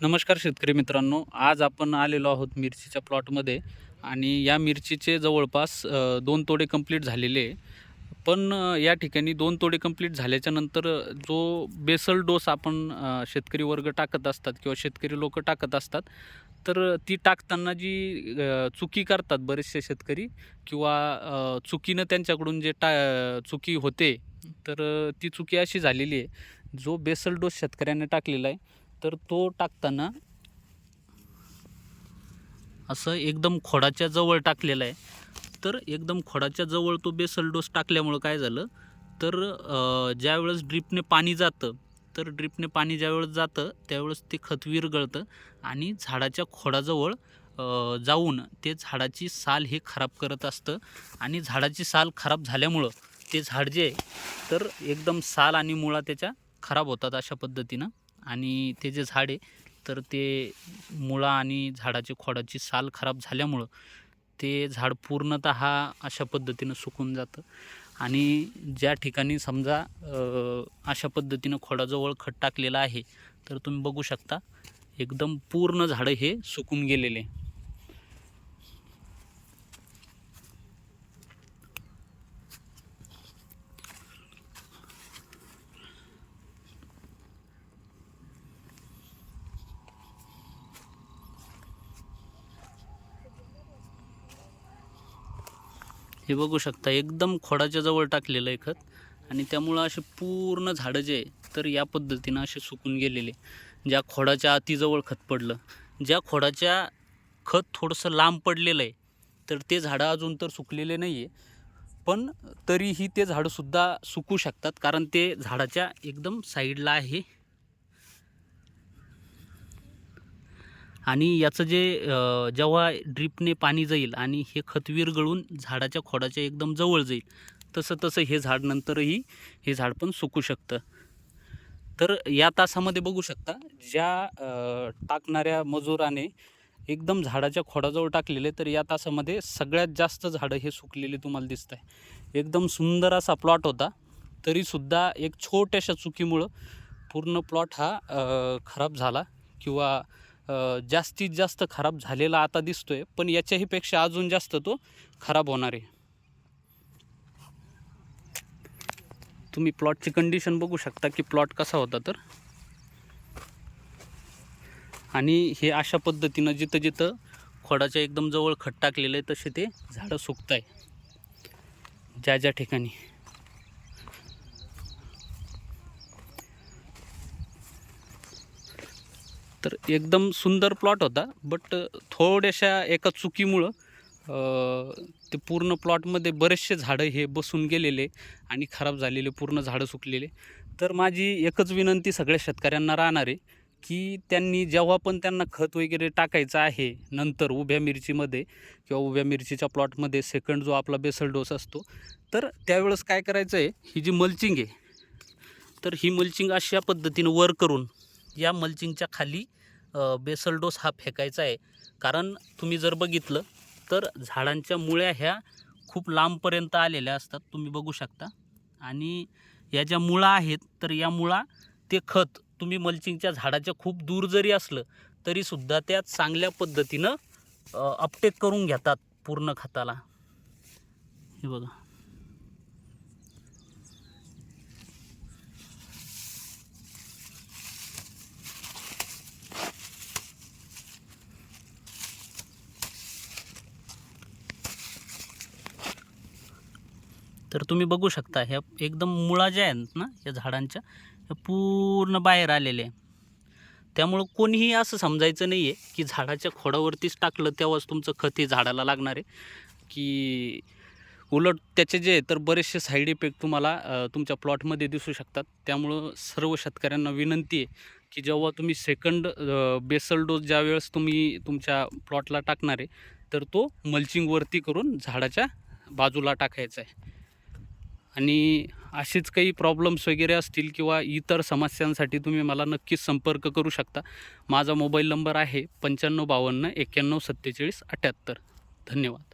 नमस्कार शेतकरी मित्रांनो, आज आपण आलेलो आहोत मिरचीच्या प्लॉटमध्ये आणि या मिरचीचे जवळपास 2 तोडे कंप्लीट झालेले आहे. पण या ठिकाणी 2 तोडे कंप्लीट झाल्याच्या नंतर जो बेसल डोस आपण शेतकरी वर्ग टाकत असतात किंवा शेतकरी लोक टाकत असतात, तर ती टाकताना जी चुकी करतात बरेचसे शेतकरी किंवा चुकीनं त्यांच्याकडून जे चुकी होते, तर ती चुकी अशी झालेली आहे. जो बेसल डोस शेतकऱ्याने टाकलेला आहे, तर तो टाकताना असं एकदम खोडाच्या जवळ टाकलेला आहे. तर एकदम खोडाच्या जवळ तो बेसल डोस टाकल्यामुळं काय झालं, तर ज्यावेळेस ड्रिपने पाणी जातं, तर ड्रिपने पाणी ज्यावेळेस जातं त्यावेळेस ते खत विरघळतं आणि झाडाच्या खोडाजवळ जाऊन ते झाडाची साल हे खराब करत असतं आणि झाडाची साल खराब झाल्यामुळं ते झाड जे आहे, तर एकदम साल आणि मुळा त्याच्या खराब होतात अशा पद्धतीनं. आणि ते जे झाड आहे, तर ते मुळा आणि झाडाची खोडाची साल खराब झाल्यामुळं ते झाड पूर्णतः अशा पद्धतीनं सुकून जातं. आणि ज्या ठिकाणी समजा अशा पद्धतीनं खोडाजवळ खत टाकलेलं आहे, तर तुम्ही बघू शकता एकदम पूर्ण झाडं हे सुकून गेलेले. हे बघू शकता एकदम खोडाच्या जवळ टाकलेलं आहे खत आणि त्यामुळं असे पूर्ण झाडं जे आहे, तर या पद्धतीनं असे सुकून गेलेले. ज्या खोडाच्या अतिजवळ खत पडलं, ज्या खोडाच्या खत थोडंसं लांब पडलेलं आहे, तर ते झाडं अजून तर सुकलेले नाही आहे, पण तरीही ते झाडंसुद्धा सुकू शकतात, कारण ते झाडाच्या एकदम साईडला आहे. आणि याचं जे जेव्हा ड्रिपने पाणी जाईल आणि हे खत विरघळून झाडाच्या खोडाच्या एकदम जवळ जाईल, तसं तसं हे झाड नंतरही हे झाड पण सुकू शकतं. तर या तासामध्ये बघू शकता, ज्या टाकणाऱ्या मजुराने एकदम झाडाच्या खोडाजवळ टाकलेले, तर या तासामध्ये सगळ्यात जास्त झाडं हे सुकलेले तुम्हाला दिसत आहे. एकदम सुंदर असा प्लॉट होता, तरीसुद्धा एक छोट्याशा चुकीमुळं पूर्ण प्लॉट हा खराब झाला किंवा जास्तीत जास्त खराब झालेला आता दिसतोय, पण याच्याही पेक्षा अजून जास्त तो खराब होणार आहे. तुम्ही प्लॉटची कंडिशन बघू शकता की प्लॉट कसा होता तर. आणि हे अशा पद्धतीनं जिथं जिथं खोडाच्या एकदम जवळ खत टाकलेलं आहे, तसे ते झाडं सुकत आहे ज्या ज्या ठिकाणी. तर एकदम सुंदर प्लॉट होता, बट थोड्याशा एका चुकीमुळं ते पूर्ण प्लॉटमध्ये बरेचसे झाडं हे बसून गेलेले आणि खराब झालेले, पूर्ण झाडं सुकलेले. तर माझी एकच विनंती सगळ्या शेतकऱ्यांना राहणार आहे की त्यांनी जेव्हा पण त्यांना खत वगैरे टाकायचं आहे, नंतर उभ्या मिरचीमध्ये किंवा उभ्या मिरचीच्या प्लॉटमध्ये सेकंड जो आपला बेसल डोस असतो, तर त्यावेळेस काय करायचं आहे, ही जी मल्चिंग आहे, तर ही मल्चिंग अशा पद्धतीनं वर करून या मल्चिंगच्या खाली बेसल डोस हा फेकायचा आहे. कारण तुम्ही जर बघितलं, तर झाडांच्या मुळ्या ह्या खूप लांबपर्यंत आलेल्या असतात, तुम्ही बघू शकता. आणि या ज्या मुळा आहेत, तर या मुळा ते खत तुम्ही मल्चिंगच्या झाडाच्या खूप दूर जरी असलं, तरीसुद्धा त्या चांगल्या पद्धतीनं अपटेक करून घेतात पूर्ण खताला. हे बघा. तर तुम्ही बघू शकता, ह्या एकदम मुळा ज्या आहेत ना या झाडांच्या, ह्या पूर्ण बाहेर आलेल्या आहे. त्यामुळं कोणीही असं समजायचं नाही आहे की झाडाच्या खोडावरतीच टाकलं तेव्हाच तुमचं खत हे झाडाला लागणार आहे, की उलट त्याचे जे तर बरेचसे साईड इफेक्ट तुम्हाला तुमच्या प्लॉटमध्ये दिसू शकतात. त्यामुळं सर्व शेतकऱ्यांना विनंती आहे की जेव्हा तुम्ही सेकंड बेसल डोस ज्यावेळेस तुम्ही तुमच्या प्लॉटला टाकणार आहे, तर तो मल्चिंगवरती करून झाडाच्या बाजूला टाकायचा आहे. आणि असेच काही प्रॉब्लेम्स वगैरे असतील किंवा इतर समस्यांसाठी तुम्ही मला नक्कीच संपर्क करू शकता. माझा मोबाईल नंबर आहे 9552 91 47 78. धन्यवाद.